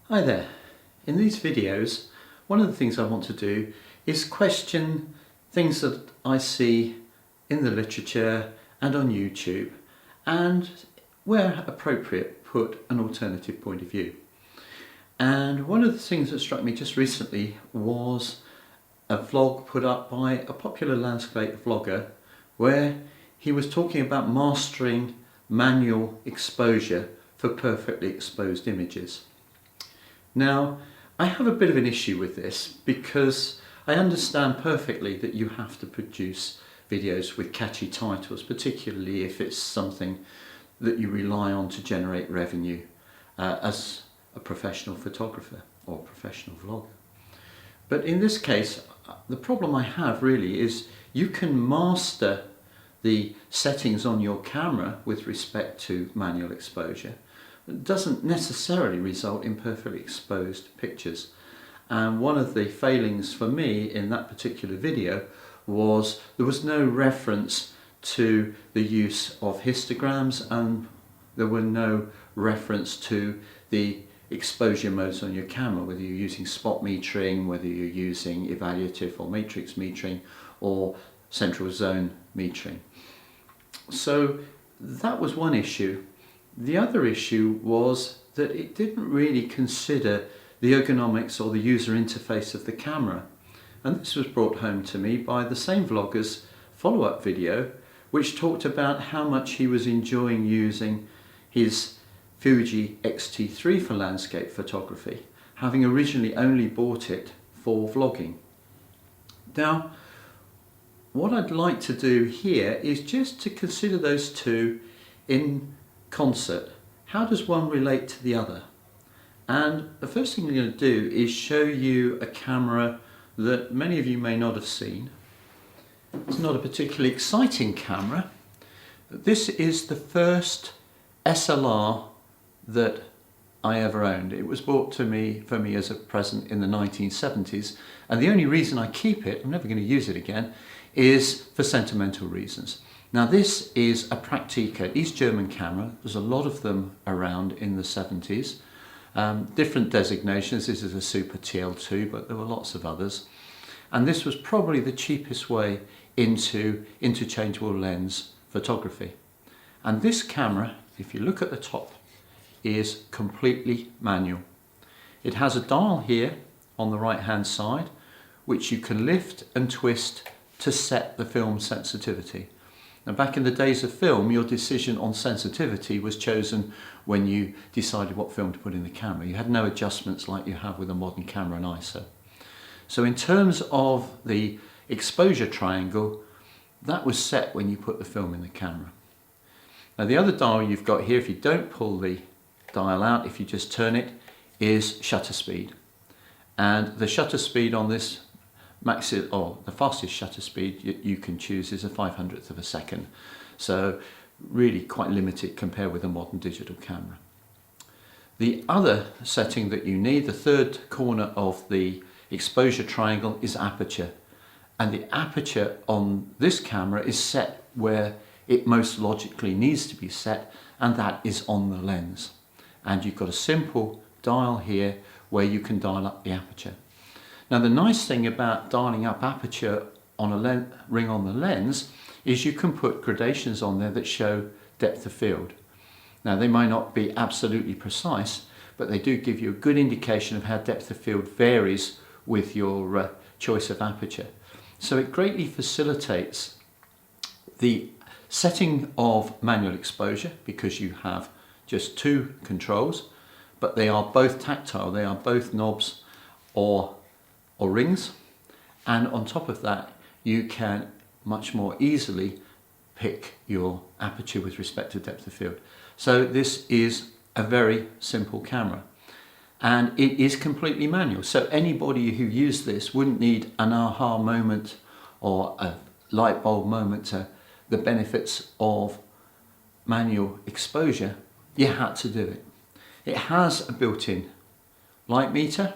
Hi there. In these videos, one of the things I want to do is question things that I see in the literature and on YouTube, and where appropriate put an alternative point of view. And one of the things that struck me just recently was a vlog put up by a popular landscape vlogger where he was talking about mastering manual exposure for perfectly exposed images. Now, I have a bit of an issue with this because I understand perfectly that you have to produce videos with catchy titles, particularly if it's something that you rely on to generate revenue as a professional photographer or professional vlogger. But in this case, the problem I have really is you can master the settings on your camera with respect to manual exposure. It doesn't necessarily result in perfectly exposed pictures. And one of the failings for me in that particular video was there was no reference to the use of histograms, and there were no reference to the exposure modes on your camera, whether you're using spot metering, whether you're using evaluative or matrix metering or central zone metering. So that was one issue. The other issue was that it didn't really consider the ergonomics or the user interface of the camera. And this was brought home to me by the same vlogger's follow-up video, which talked about how much he was enjoying using his Fuji X-T3 for landscape photography, having originally only bought it for vlogging. Now, what I'd like to do here is just to consider those two in concert. How does one relate to the other? And the first thing I'm going to do is show you a camera that many of you may not have seen. It's not a particularly exciting camera. This is the first SLR that I ever owned. It was bought for me as a present in the 1970s, and the only reason I keep it, I'm never going to use it again, is for sentimental reasons. Now this is a Praktika, East German camera. There's a lot of them around in the 70s. Different designations. This is a Super TL2, but there were lots of others. And this was probably the cheapest way into interchangeable lens photography. And this camera, if you look at the top, is completely manual. It has a dial here on the right hand side, which you can lift and twist to set the film sensitivity. Now, back in the days of film, your decision on sensitivity was chosen when you decided what film to put in the camera. You had no adjustments like you have with a modern camera and ISO. So in terms of the exposure triangle, that was set when you put the film in the camera. Now the other dial you've got here, if you don't pull the dial out, if you just turn it, is shutter speed. And the shutter speed on this the fastest shutter speed you can choose is a 500th of a second. So really quite limited compared with a modern digital camera. The other setting that you need, the third corner of the exposure triangle, is aperture. And the aperture on this camera is set where it most logically needs to be set, and that is on the lens. And you've got a simple dial here where you can dial up the aperture. Now the nice thing about dialing up aperture on a ring on the lens is you can put gradations on there that show depth of field. Now they might not be absolutely precise, but they do give you a good indication of how depth of field varies with your choice of aperture. So it greatly facilitates the setting of manual exposure because you have just two controls, but they are both tactile. They are both knobs or rings, and on top of that you can much more easily pick your aperture with respect to depth of field. So this is a very simple camera, and it is completely manual. So anybody who used this wouldn't need an aha moment or a light bulb moment to the benefits of manual exposure. You had to do it. It has a built-in light meter,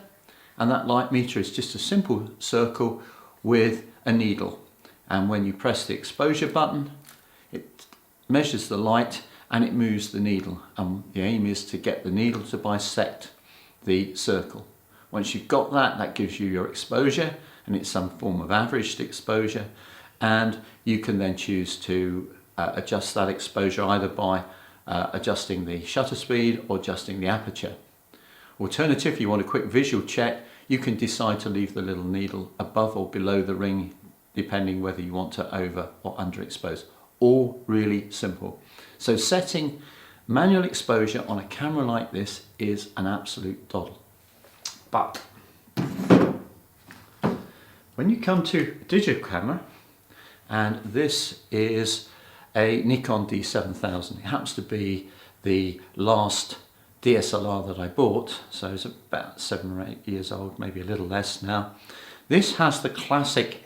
and that light meter is just a simple circle with a needle, and when you press the exposure button it measures the light and it moves the needle, and the aim is to get the needle to bisect the circle. Once you've got that, that gives you your exposure, and it's some form of averaged exposure, and you can then choose to adjust that exposure either by adjusting the shutter speed or adjusting the aperture. Alternatively, if you want a quick visual check, you can decide to leave the little needle above or below the ring, depending whether you want to over or underexpose. All really simple. So setting manual exposure on a camera like this is an absolute doddle. But when you come to a digital camera, and this is a Nikon D7000, it happens to be the last DSLR that I bought, so it's about 7 or 8 years old, maybe a little less now. This has the classic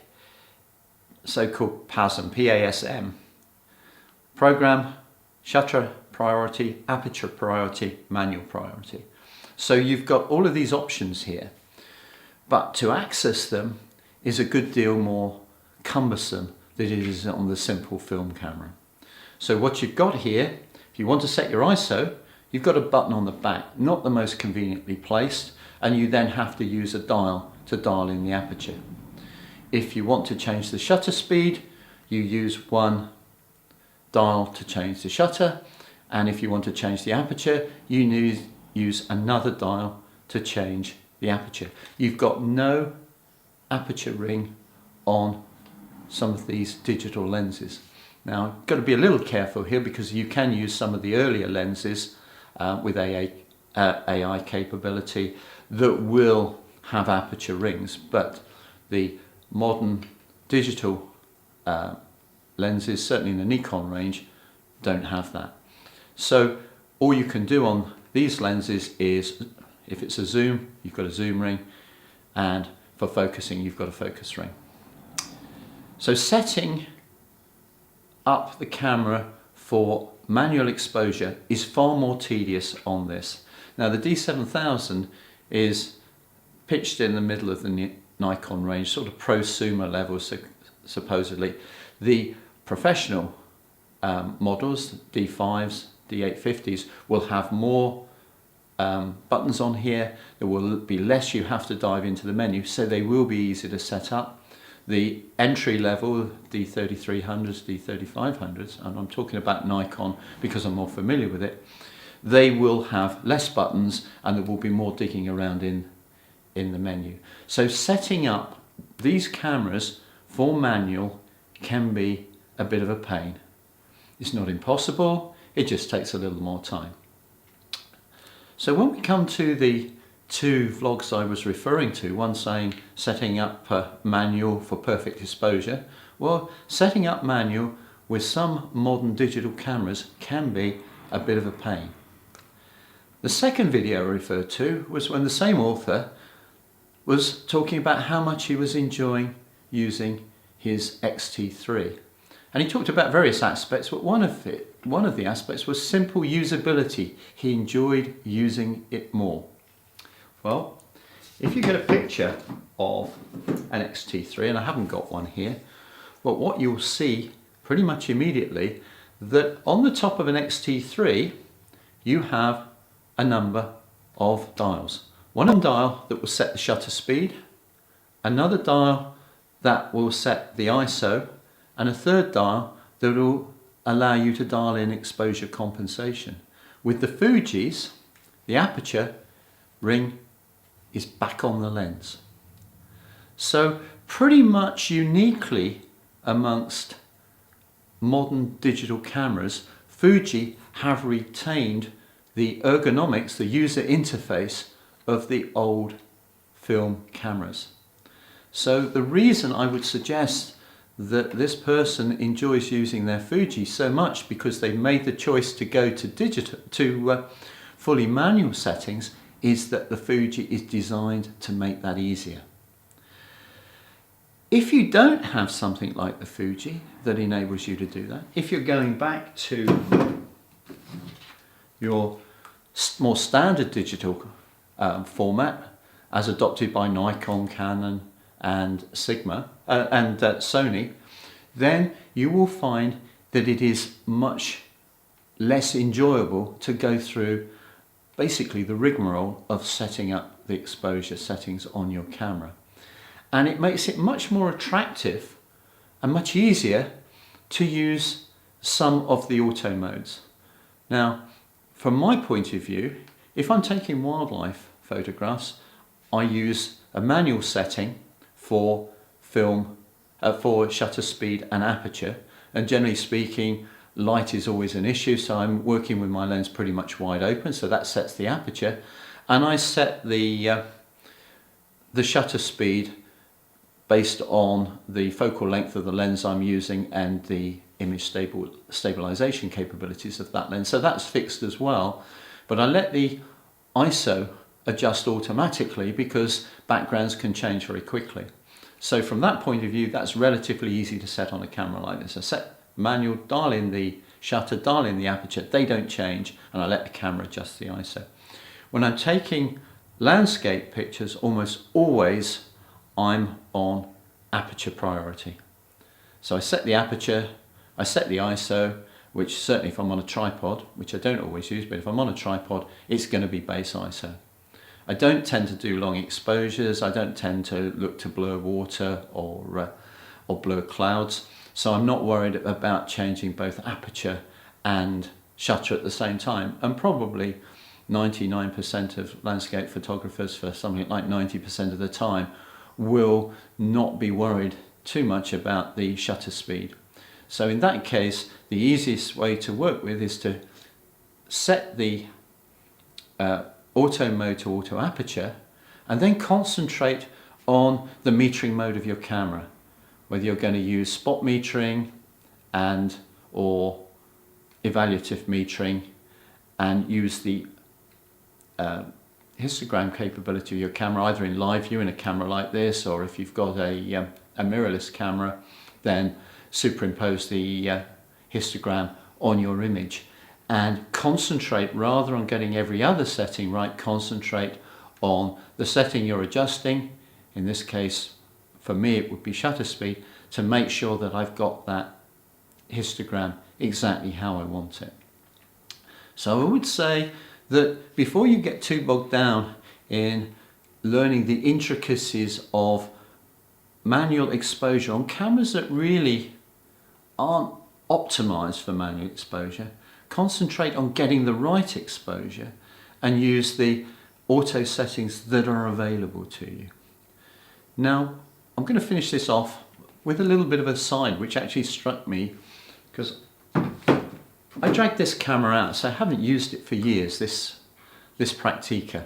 so-called PASM, P-A-S-M, program, shutter priority, aperture priority, manual priority. So you've got all of these options here, but to access them is a good deal more cumbersome than it is on the simple film camera. So what you've got here, if you want to set your ISO, you've got a button on the back, not the most conveniently placed, and you then have to use a dial to dial in the aperture. If you want to change the shutter speed, you use one dial to change the shutter, and if you want to change the aperture, you use another dial to change the aperture. You've got no aperture ring on some of these digital lenses. Now, you've got to be a little careful here because you can use some of the earlier lenses with AI capability that will have aperture rings, but the modern digital lenses, certainly in the Nikon range, don't have that. So all you can do on these lenses is, if it's a zoom, you've got a zoom ring, and for focusing, you've got a focus ring. So setting up the camera for manual exposure is far more tedious on this. Now the D7000 is pitched in the middle of the Nikon range, sort of prosumer level supposedly. The professional models, D5s, D850s, will have more buttons on here. There will be less you have to dive into the menu, so they will be easy to set up. The entry level D3300s, D3500s, and I'm talking about Nikon because I'm more familiar with it, they will have less buttons and there will be more digging around in the menu. So setting up these cameras for manual can be a bit of a pain. It's not impossible, it just takes a little more time. So when we come to the two vlogs I was referring to, one saying setting up manual for perfect exposure, well, setting up manual with some modern digital cameras can be a bit of a pain. The second video I referred to was when the same author was talking about how much he was enjoying using his X-T3. And he talked about various aspects, but one of the aspects was simple usability. He enjoyed using it more. Well, if you get a picture of an X-T3, and I haven't got one here, but what you'll see pretty much immediately, that on the top of an X-T3 you have a number of dials. One dial that will set the shutter speed, another dial that will set the ISO, and a third dial that will allow you to dial in exposure compensation. With the Fujis, the aperture ring is back on the lens. So pretty much uniquely amongst modern digital cameras, Fuji have retained the ergonomics, the user interface of the old film cameras. So the reason I would suggest that this person enjoys using their Fuji so much, because they made the choice to go to fully manual settings, is that the Fuji is designed to make that easier. If you don't have something like the Fuji that enables you to do that, if you're going back to your more standard digital format as adopted by Nikon, Canon and Sony, then you will find that it is much less enjoyable to go through basically the rigmarole of setting up the exposure settings on your camera. And it makes it much more attractive and much easier to use some of the auto modes. Now, from my point of view, if I'm taking wildlife photographs, I use a manual setting for film, for shutter speed and aperture, and generally speaking, light is always an issue, so I'm working with my lens pretty much wide open, so that sets the aperture, and I set the shutter speed based on the focal length of the lens I'm using and the image stabilization capabilities of that lens, so that's fixed as well. But I let the ISO adjust automatically because backgrounds can change very quickly. So from that point of view, that's relatively easy to set on a camera like this. I set manual, dial in the shutter, dial in the aperture, they don't change, and I let the camera adjust the ISO. When I'm taking landscape pictures, almost always I'm on aperture priority. So I set the aperture, I set the ISO, which certainly if I'm on a tripod, which I don't always use, but if I'm on a tripod, it's going to be base ISO. I don't tend to do long exposures, I don't tend to look to blur water or blur clouds, so I'm not worried about changing both aperture and shutter at the same time, and probably 99% of landscape photographers for something like 90% of the time will not be worried too much about the shutter speed. So in that case, the easiest way to work with is to set the auto mode to auto aperture and then concentrate on the metering mode of your camera, whether you're going to use spot metering and or evaluative metering, and use the histogram capability of your camera either in live view in a camera like this, or if you've got a mirrorless camera, then superimpose the histogram on your image and concentrate, rather on getting every other setting right, concentrate on the setting you're adjusting. In this case, for me, it would be shutter speed, to make sure that I've got that histogram exactly how I want it. So I would say that before you get too bogged down in learning the intricacies of manual exposure on cameras that really aren't optimized for manual exposure, concentrate on getting the right exposure and use the auto settings that are available to you. Now, I'm going to finish this off with a little bit of a side which actually struck me, because I dragged this camera out, so I haven't used it for years, this Praktica.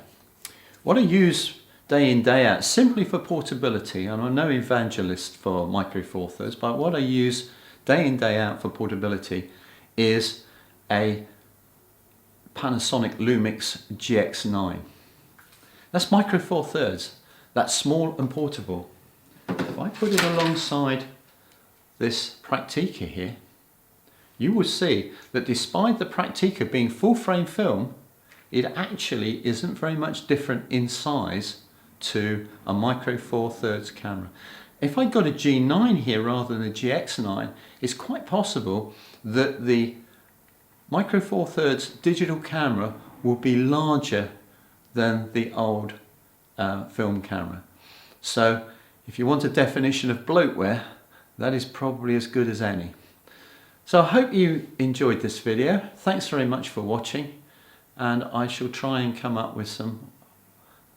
What I use day in, day out, simply for portability, and I'm no evangelist for Micro Four Thirds, but what I use day in, day out for portability is a Panasonic Lumix GX9. That's Micro Four Thirds, that's small and portable. If I put it alongside this Praktica here, you will see that despite the Praktica being full frame film, it actually isn't very much different in size to a Micro Four Thirds camera. If I got a G9 here rather than a GX9, it's quite possible that the Micro Four Thirds digital camera will be larger than the old film camera. So if you want a definition of bloatware, that is probably as good as any. So I hope you enjoyed this video. Thanks very much for watching, and I shall try and come up with some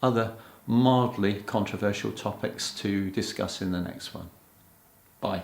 other mildly controversial topics to discuss in the next one. Bye.